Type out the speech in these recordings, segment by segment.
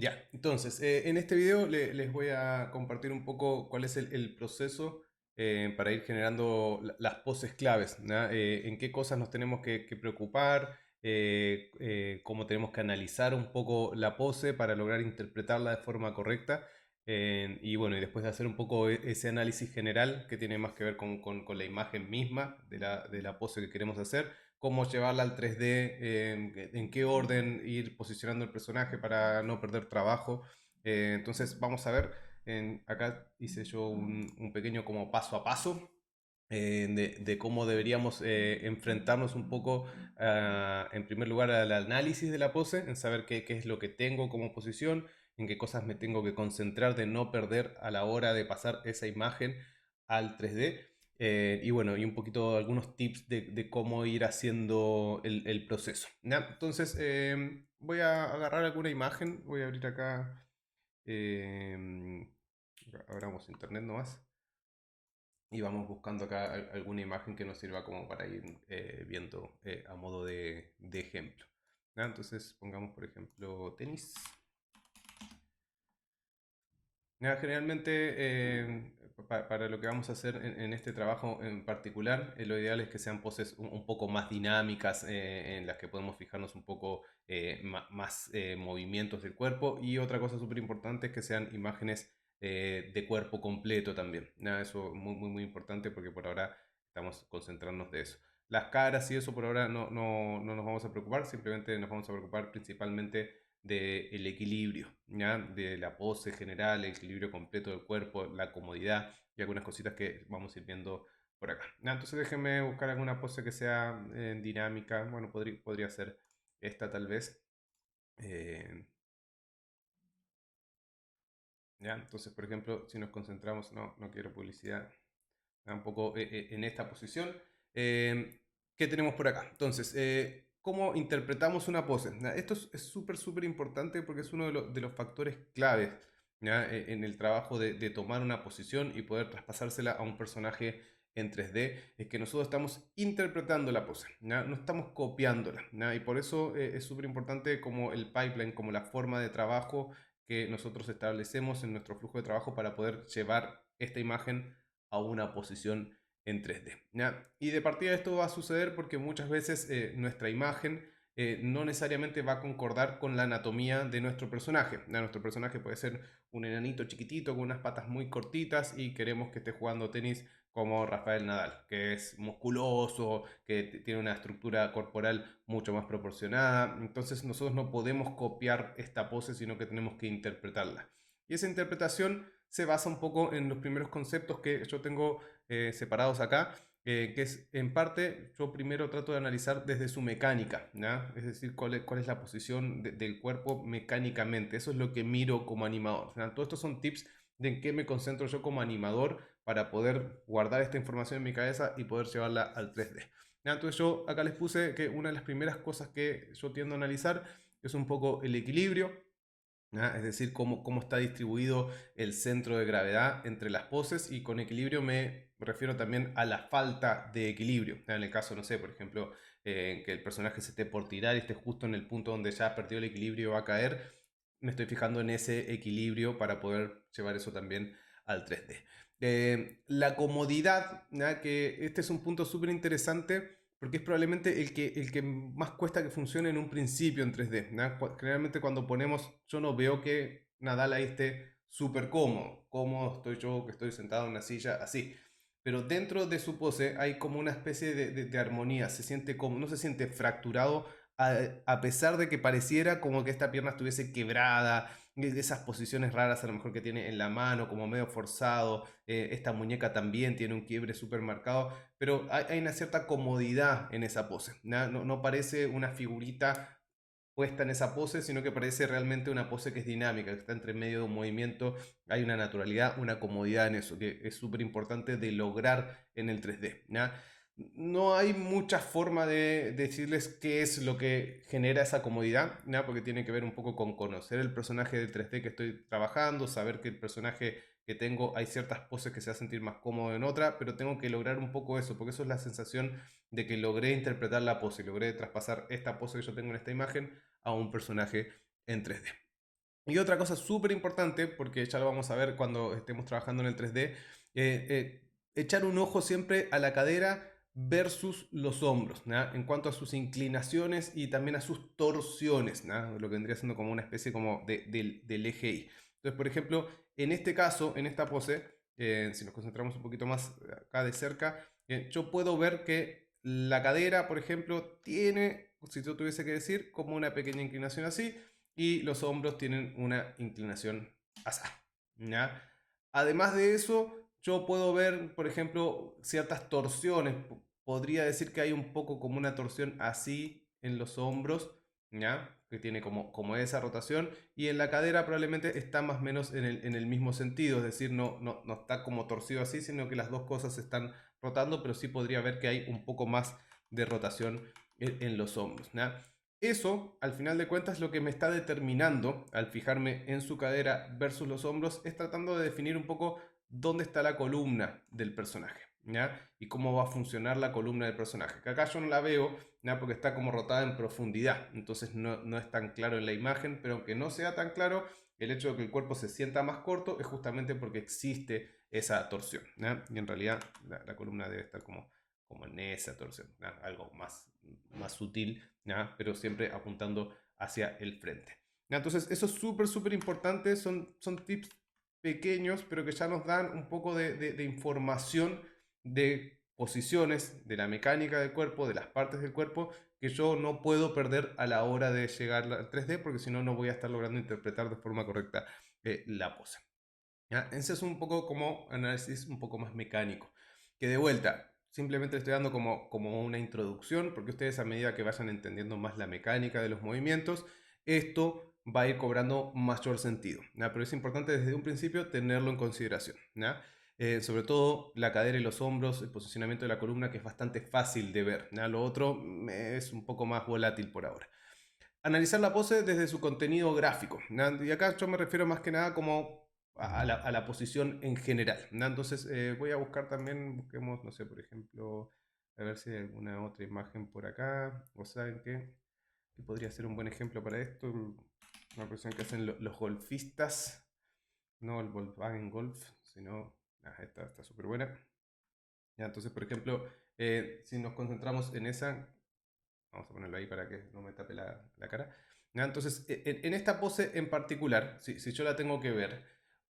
Ya, entonces, en este video les voy a compartir un poco cuál es el proceso para ir generando las poses claves, ¿no? En qué cosas nos tenemos que preocupar, cómo tenemos que analizar un poco la pose para lograr interpretarla de forma correcta. Y bueno, y después de hacer un poco ese análisis general que tiene más que ver con la imagen misma de la pose que queremos hacer, cómo llevarla al 3D, en qué orden ir posicionando el personaje para no perder trabajo. Entonces vamos a ver, acá hice yo un pequeño como paso a paso de cómo deberíamos enfrentarnos un poco, en primer lugar, al análisis de la pose, en saber qué es lo que tengo como posición, en qué cosas me tengo que concentrar de no perder a la hora de pasar esa imagen al 3D. Y bueno, y un poquito algunos tips de cómo ir haciendo el proceso, ¿ya? Entonces, voy a agarrar alguna imagen, voy a abrir acá, eh, abramos internet nomás, y vamos buscando acá alguna imagen que nos sirva como para ir viendo a modo de ejemplo, ¿ya? Entonces, pongamos por ejemplo tenis. Ya, generalmente, para lo que vamos a hacer en este trabajo en particular, lo ideal es que sean poses un poco más dinámicas, en las que podemos fijarnos un poco más movimientos del cuerpo. Y otra cosa súper importante es que sean imágenes de cuerpo completo también. Ya, eso es muy, muy, muy importante porque por ahora estamos concentrándonos de eso. Las caras y eso por ahora no nos vamos a preocupar, simplemente nos vamos a preocupar principalmente del equilibrio, ¿ya? De la pose general, el equilibrio completo del cuerpo, la comodidad y algunas cositas que vamos a ir viendo por acá, ¿ya? Entonces déjenme buscar alguna pose que sea dinámica. Bueno, podría ser esta tal vez. eh, ¿Ya? Entonces, por ejemplo, si nos concentramos, no quiero publicidad, un poco en esta posición. Eh, ¿Qué tenemos por acá? Entonces, ¿cómo interpretamos una pose? Esto es súper, súper importante porque es uno de los factores claves, ¿ya? En el trabajo de tomar una posición y poder traspasársela a un personaje en 3D, es que nosotros estamos interpretando la pose, ¿ya? No estamos copiándola, ¿ya? Y por eso es súper importante como el pipeline, como la forma de trabajo que nosotros establecemos en nuestro flujo de trabajo para poder llevar esta imagen a una posición en 3D, ¿ya? Y de partida esto va a suceder porque muchas veces nuestra imagen no necesariamente va a concordar con la anatomía de nuestro personaje, ¿ya? Nuestro personaje puede ser un enanito chiquitito con unas patas muy cortitas y queremos que esté jugando tenis como Rafael Nadal, que es musculoso, que tiene una estructura corporal mucho más proporcionada. Entonces nosotros no podemos copiar esta pose, sino que tenemos que interpretarla. Y esa interpretación se basa un poco en los primeros conceptos que yo tengo separados acá, que es en parte, yo primero trato de analizar desde su mecánica, ¿ya? Es decir, cuál es la posición del cuerpo mecánicamente. Eso es lo que miro como animador, ¿ya? Todos estos son tips de en qué me concentro yo como animador para poder guardar esta información en mi cabeza y poder llevarla al 3D. ¿Ya? Entonces yo acá les puse que una de las primeras cosas que yo tiendo a analizar es un poco el equilibrio, ¿ya? Es decir, cómo está distribuido el centro de gravedad entre las poses, y con equilibrio me refiero también a la falta de equilibrio, ¿ya? En el caso, no sé, por ejemplo, que el personaje se esté por tirar y esté justo en el punto donde ya perdió el equilibrio y va a caer, me estoy fijando en ese equilibrio para poder llevar eso también al 3D. La comodidad, ¿ya? Que este es un punto súper interesante porque es probablemente el que más cuesta que funcione en un principio en 3D, ¿no? Generalmente cuando ponemos, yo no veo que Nadal ahí esté súper cómodo. Cómodo estoy yo que estoy sentado en una silla así. Pero dentro de su pose hay como una especie de armonía. Se siente como, no se siente fracturado, a pesar de que pareciera como que esta pierna estuviese quebrada, de esas posiciones raras a lo mejor que tiene en la mano, como medio forzado. Esta muñeca también tiene un quiebre súper marcado, pero hay una cierta comodidad en esa pose, ¿no? No parece una figurita puesta en esa pose, sino que parece realmente una pose que es dinámica, que está entre medio de un movimiento. Hay una naturalidad, una comodidad en eso, que es súper importante de lograr en el 3D, ¿ya? No hay mucha forma de decirles qué es lo que genera esa comodidad, ¿ya? Porque tiene que ver un poco con conocer el personaje del 3D que estoy trabajando, saber que el personaje que tengo hay ciertas poses que se va a sentir más cómodo en otra, pero tengo que lograr un poco eso, porque eso es la sensación de que logré interpretar la pose, logré traspasar esta pose que yo tengo en esta imagen a un personaje en 3D. Y otra cosa súper importante, porque ya lo vamos a ver cuando estemos trabajando en el 3D, echar un ojo siempre a la cadera versus los hombros, ¿no? En cuanto a sus inclinaciones y también a sus torsiones, ¿no? Lo que vendría siendo como una especie como del eje Y. Entonces, por ejemplo, en este caso, en esta pose, si nos concentramos un poquito más acá de cerca, yo puedo ver que la cadera, por ejemplo, tiene, si yo tuviese que decir, como una pequeña inclinación así, y los hombros tienen una inclinación así, ¿ya? Además de eso, yo puedo ver, por ejemplo, ciertas torsiones. Podría decir que hay un poco como una torsión así en los hombros, ¿ya? Que tiene como esa rotación. Y en la cadera probablemente está más o menos en el mismo sentido. Es decir, no está como torcido así, sino que las dos cosas están rotando, pero sí podría ver que hay un poco más de rotación en los hombros, ¿ya? Eso, al final de cuentas, lo que me está determinando al fijarme en su cadera versus los hombros es tratando de definir un poco dónde está la columna del personaje, ¿ya? Y cómo va a funcionar la columna del personaje. Que acá yo no la veo, ¿ya? Porque está como rotada en profundidad, entonces no es tan claro en la imagen, pero aunque no sea tan claro, el hecho de que el cuerpo se sienta más corto es justamente porque existe esa torsión, ¿ya? Y en realidad la columna debe estar como en esa torsión, ¿ya? Algo más sutil, ¿ya? Pero siempre apuntando hacia el frente. ¿Ya? Entonces, eso es súper importante, son tips pequeños, pero que ya nos dan un poco de información de posiciones, de la mecánica del cuerpo, de las partes del cuerpo, que yo no puedo perder a la hora de llegar al 3D, porque si no, no voy a estar logrando interpretar de forma correcta la pose. ¿Ya? Ese es un poco como análisis un poco más mecánico, que de vuelta, simplemente estoy dando como una introducción, porque ustedes a medida que vayan entendiendo más la mecánica de los movimientos, esto va a ir cobrando mayor sentido, ¿ya? Pero es importante desde un principio tenerlo en consideración, ¿ya? Sobre todo la cadera y los hombros, el posicionamiento de la columna, que es bastante fácil de ver, ¿ya? Lo otro es un poco más volátil por ahora. Analizar la pose desde su contenido gráfico, ¿no? Y acá yo me refiero más que nada como a la posición en general, ¿no? Entonces voy a buscar también, busquemos, no sé, por ejemplo, a ver si hay alguna otra imagen por acá, o saben qué podría ser un buen ejemplo para esto, una posición que hacen los golfistas, no el Volkswagen Golf, sino, esta está súper buena. Ya, entonces, por ejemplo, si nos concentramos en esa, vamos a ponerlo ahí para que no me tape la cara. ¿Ya? Entonces, en esta pose en particular, si yo la tengo que ver,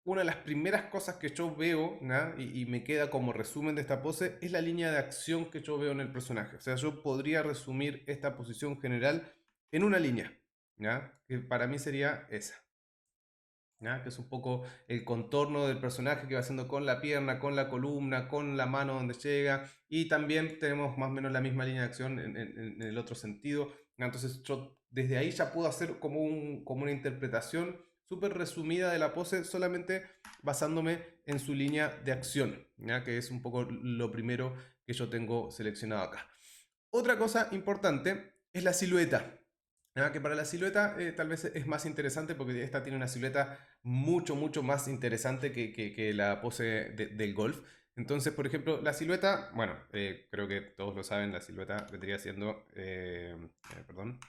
una de las primeras cosas que yo veo, ¿ya? Y me queda como resumen de esta pose es la línea de acción que yo veo en el personaje. O sea, yo podría resumir esta posición general en una línea, ¿ya? Que para mí sería esa. ¿Ya? Que es un poco el contorno del personaje que va haciendo con la pierna, con la columna, con la mano donde llega, y también tenemos más o menos la misma línea de acción en el otro sentido. ¿Ya? Entonces yo desde ahí ya puedo hacer como una interpretación súper resumida de la pose, solamente basándome en su línea de acción, ¿ya? Que es un poco lo primero que yo tengo seleccionado acá. Otra cosa importante es la silueta. Que para la silueta tal vez es más interesante porque esta tiene una silueta mucho más interesante que la pose del golf. Entonces, por ejemplo, la silueta, bueno, creo que todos lo saben, la silueta vendría siendo, perdón,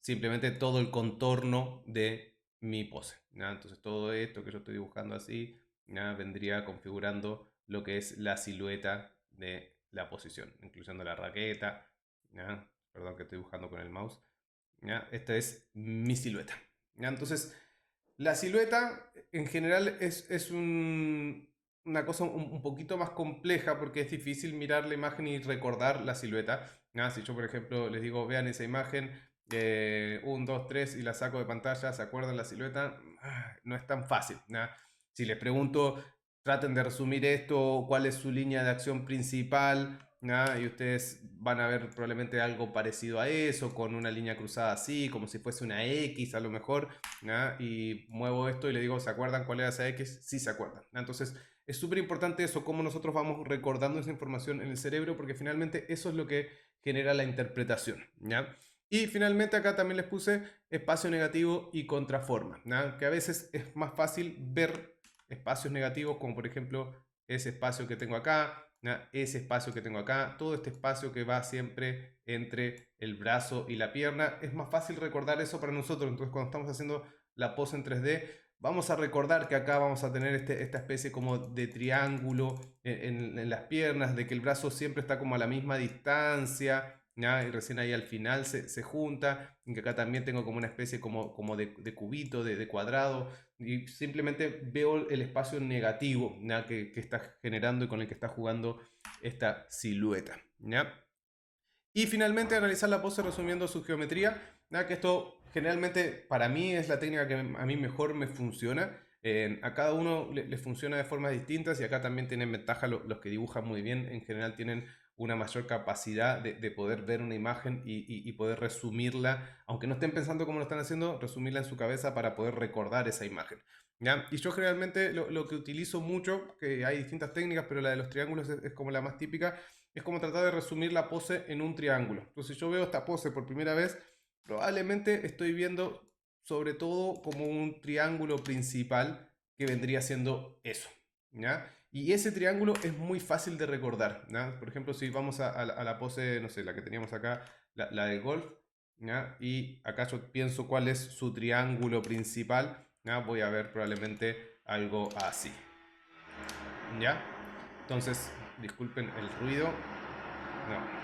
simplemente todo el contorno de mi pose, ¿ya? Entonces, todo esto que yo estoy dibujando así, ¿ya? Vendría configurando lo que es la silueta de la posición, incluyendo la raqueta, ¿ya? Perdón que estoy dibujando con el mouse. ¿Ya? Esta es mi silueta. ¿Ya? Entonces, la silueta en general es una cosa un poquito más compleja porque es difícil mirar la imagen y recordar la silueta. ¿Ya? Si yo, por ejemplo, les digo, vean esa imagen, 1, 2, 3 y la saco de pantalla, ¿se acuerdan la silueta? No es tan fácil. ¿Ya? Si les pregunto, traten de resumir esto, cuál es su línea de acción principal, ¿ya? Y ustedes van a ver probablemente algo parecido a eso, con una línea cruzada así, como si fuese una X a lo mejor, ¿ya? Y muevo esto y le digo, ¿se acuerdan cuál era esa X? Sí se acuerdan, ¿ya? Entonces es súper importante eso, cómo nosotros vamos recordando esa información en el cerebro, porque finalmente eso es lo que genera la interpretación, ¿ya? Y finalmente acá también les puse espacio negativo y contraforma, ¿ya? Que a veces es más fácil ver espacios negativos, como por ejemplo ese espacio que tengo acá, ¿ya? Ese espacio que tengo acá, todo este espacio que va siempre entre el brazo y la pierna, es más fácil recordar eso para nosotros. Entonces, cuando estamos haciendo la pose en 3D, vamos a recordar que acá vamos a tener esta especie como de triángulo en las piernas, de que el brazo siempre está como a la misma distancia, ¿ya? Y recién ahí al final se junta, y que acá también tengo como una especie como de cubito, de cuadrado, y simplemente veo el espacio negativo, ¿ya? Que está generando y con el que está jugando esta silueta, ¿ya? Y finalmente analizar la pose resumiendo su geometría, ¿ya? Que esto generalmente para mí es la técnica que a mí mejor me funciona. A cada uno le funciona de formas distintas y acá también tienen ventaja los que dibujan muy bien. En general tienen una mayor capacidad de poder ver una imagen y poder resumirla, aunque no estén pensando cómo lo están haciendo, resumirla en su cabeza para poder recordar esa imagen, ¿ya? Y yo generalmente lo que utilizo mucho, que hay distintas técnicas, pero la de los triángulos es como la más típica, es como tratar de resumir la pose en un triángulo. Entonces, si yo veo esta pose por primera vez, probablemente estoy viendo sobre todo como un triángulo principal que vendría siendo eso, ¿ya? Y ese triángulo es muy fácil de recordar, ¿ya? Por ejemplo, si vamos a la pose, no sé, la que teníamos acá, la del golf, ¿ya? Y acá yo pienso cuál es su triángulo principal, ¿ya? Voy a ver probablemente algo así, ¿ya? Entonces, disculpen el ruido. No.